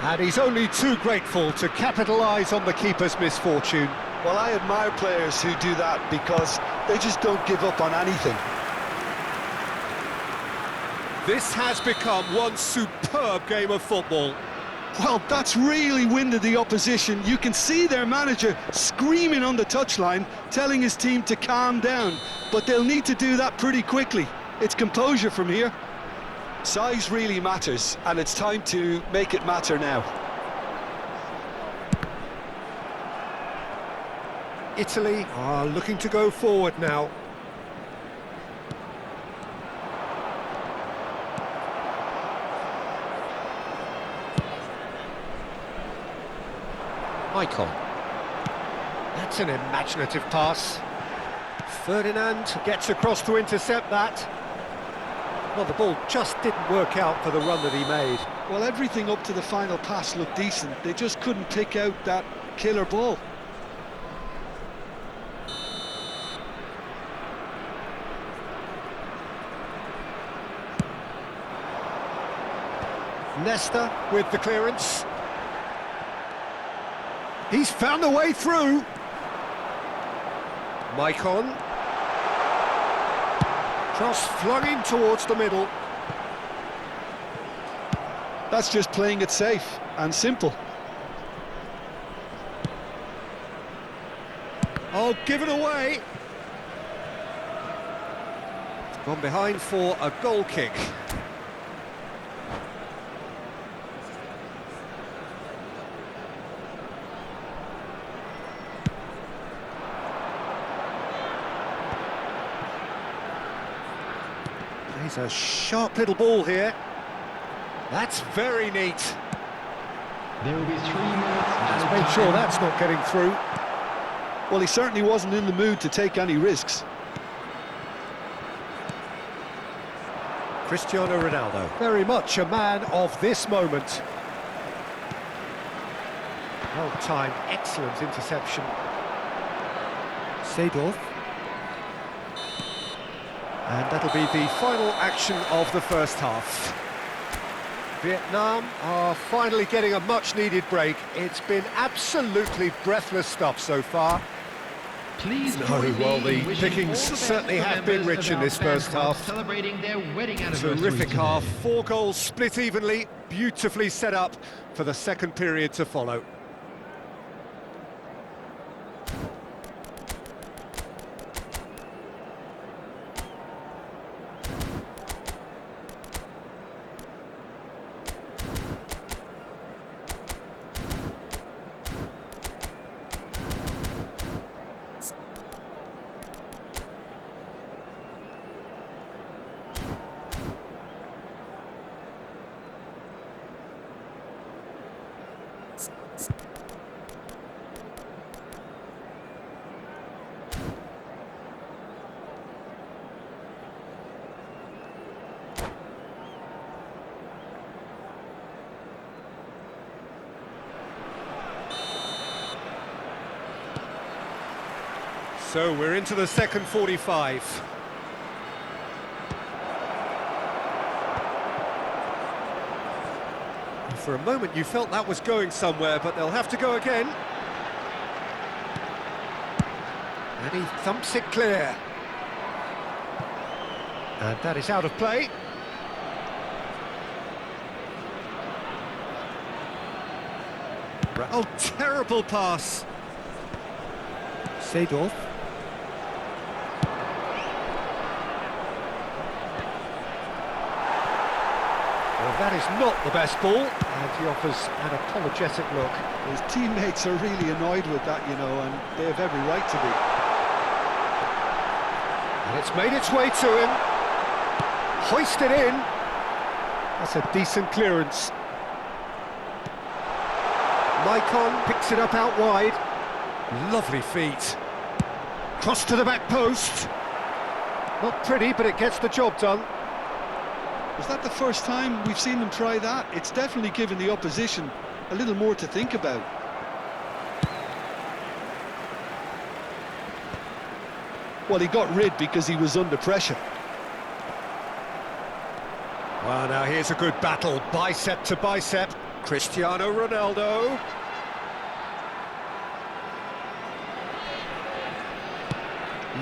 And he's only too grateful to capitalise on the keeper's misfortune. Well, I admire players who do that because they just don't give up on anything. This has become one superb game of football. Well, that's really winded the opposition. You can see their manager screaming on the touchline, telling his team to calm down. But they'll need to do that pretty quickly. It's composure from here. Size really matters, and it's time to make it matter now. Italy are looking to go forward now. Icon. That's an imaginative pass. Ferdinand gets across to intercept that. Well, the ball just didn't work out for the run that he made. Well, everything up to the final pass looked decent. They just couldn't pick out that killer ball. Nesta with the clearance. He's found a way through. Maicon. Cross flung in towards the middle. That's just playing it safe and simple. Oh, give it away. It's gone behind for a goal kick. He's a sharp little ball here. That's very neat. There will be 3 minutes. Just make sure that's not getting through. Well, he certainly wasn't in the mood to take any risks. Cristiano Ronaldo, very much a man of this moment. Well-timed, excellent interception. Seedorf. And that'll be the final action of the first half. Vietnam are finally getting a much-needed break. It's been absolutely breathless stuff so far. Please No, join well, me the in wishing pickings all the best certainly to have been members rich of in our this fan first club half. Celebrating their wedding anniversary Terrific today. half, 4 goals split evenly, beautifully set up for the second period to follow. So we're into the second 45. For a moment you felt that was going somewhere, but they'll have to go again. And he thumps it clear. And that is out of play. Oh, terrible pass. Seedorf. Well, that is not the best ball, and he offers an apologetic look. His teammates are really annoyed with that, you know, and they have every right to be. And it's made its way to him. Hoisted in. That's a decent clearance. Maicon picks it up out wide. Lovely feet. Cross to the back post. Not pretty, but it gets the job done. Was that the first time we've seen them try that? It's definitely given the opposition a little more to think about. Well, he got rid because he was under pressure. Well, now here's a good battle, bicep to bicep. Cristiano Ronaldo.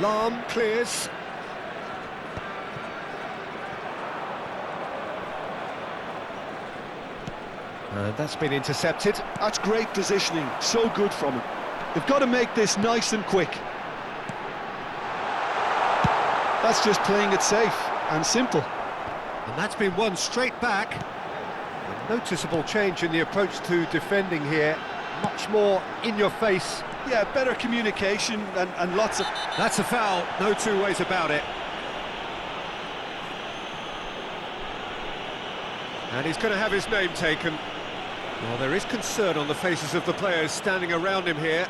Lahm clears. And that's been intercepted. That's great positioning, so good from him. They've got to make this nice and quick. That's just playing it safe and simple. And that's been won straight back. A noticeable change in the approach to defending here. Much more in your face. Yeah, better communication and lots of... That's a foul, no two ways about it. And he's going to have his name taken. Well, there is concern on the faces of the players standing around him here.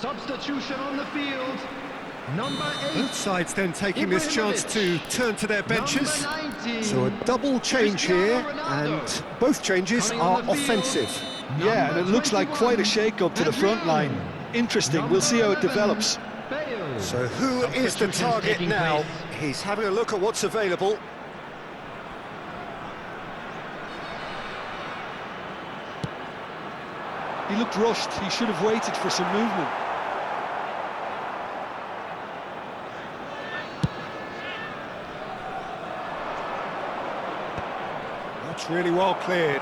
Substitution on the field. Number 8. Both sides then taking this chance to turn to their benches. Number 19. So a double change here, Cristiano Ronaldo. and both changes Coming are on the field. offensive. Yeah, and it looks like quite a 21, shake-up to the front line. Interesting, we'll see how it develops. Bale. So who is the Substitutions target taking now? place. He's having a look at what's available. He looked rushed, he should have waited for some movement. That's really well cleared.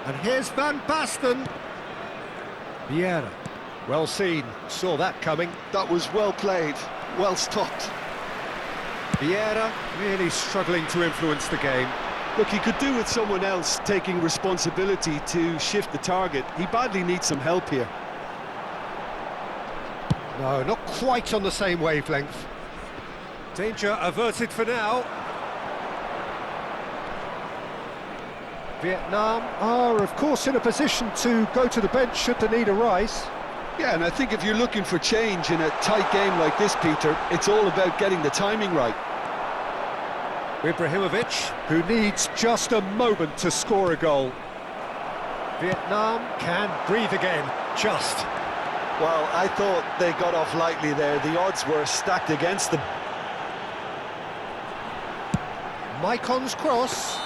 And here's Van Basten. Vieira. Well seen, saw that coming. That was well played, well stopped. Vieira really struggling to influence the game. Look, he could do with someone else taking responsibility to shift the target. He badly needs some help here. No, not quite on the same wavelength. Danger averted for now. Vietnam are, of course, in a position to go to the bench should the need arise. Yeah, and I think if you're looking for change in a tight game like this, Peter, it's all about getting the timing right. Ibrahimovic, who needs just a moment to score a goal. Vietnam can breathe again, just. Well, I thought they got off lightly there. The odds were stacked against them. Maicon's cross.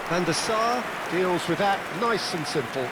Van der Sar deals with that nice and simple.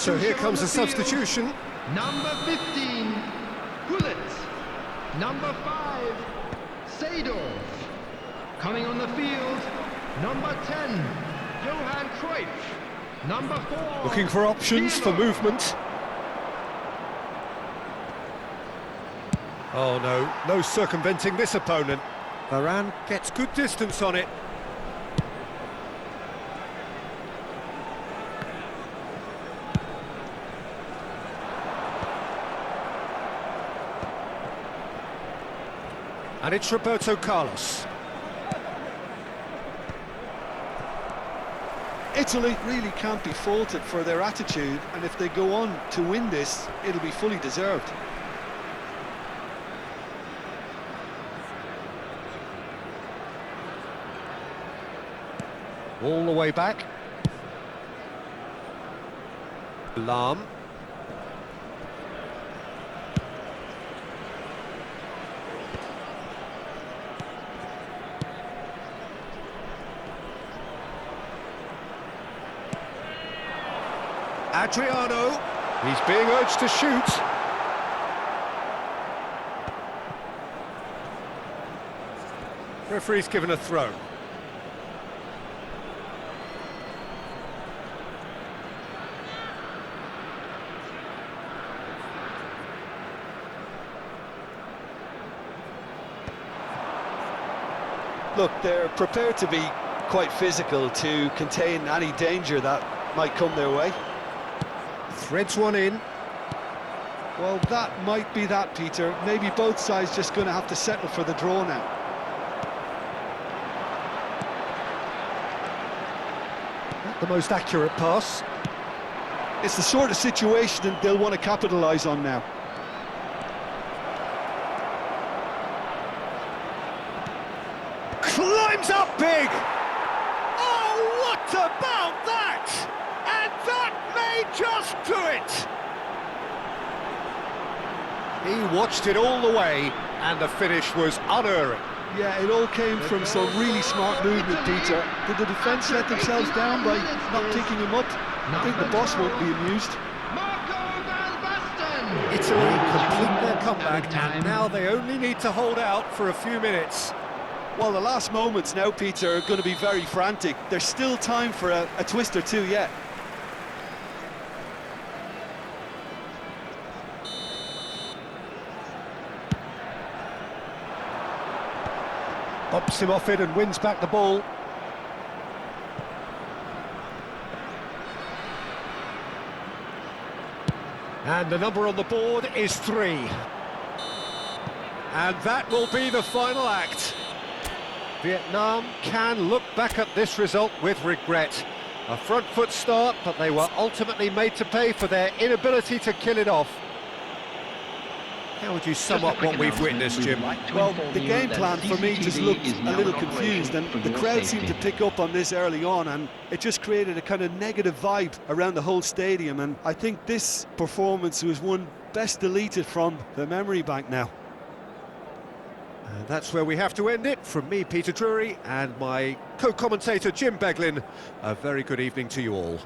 So here comes a substitution. Number 15, Gullit. Number 5, Seedorf. Coming on the field, number 10, Johan Cruyff. Number 4, Looking for options for Pirlo. movement. Oh no, no circumventing this opponent. Varane gets good distance on it. And it's Roberto Carlos. Italy really can't be faulted for their attitude, and if they go on to win this, it'll be fully deserved. All the way back. Lahm. Adriano, he's being urged to shoot. Referee's given a throw. Look, they're prepared to be quite physical to contain any danger that might come their way. Threads one in. Well, that might be that, Peter. Maybe both sides just going to have to settle for the draw now. Not the most accurate pass. It's the sort of situation that they'll want to capitalise on now. Climbs up big! Oh, what about that? And that may just do it! He watched it all the way, and the finish was unerring. Yeah, it all came from some really smart movement, Peter. Did the defence let themselves down by not picking him up? I think the boss won't be amused. Marco van Basten. Italy complete their comeback, and now they only need to hold out for a few minutes. Well, the last moments now, Peter, are going to be very frantic. There's still time for a twist or two yet. Bumps him off it and wins back the ball. And the number on the board is 3. And that will be the final act. Vietnam can look back at this result with regret. A front foot start, but they were ultimately made to pay for their inability to kill it off. How would you sum up what we've witnessed, Jim? Well, the game plan for me just looked a little confused, and the crowd seemed to pick up on this early on, and it just created a kind of negative vibe around the whole stadium, and I think this performance was one best deleted from the memory bank now. And that's where we have to end it. From me, Peter Drury, and my co-commentator, Jim Beglin, a very good evening to you all.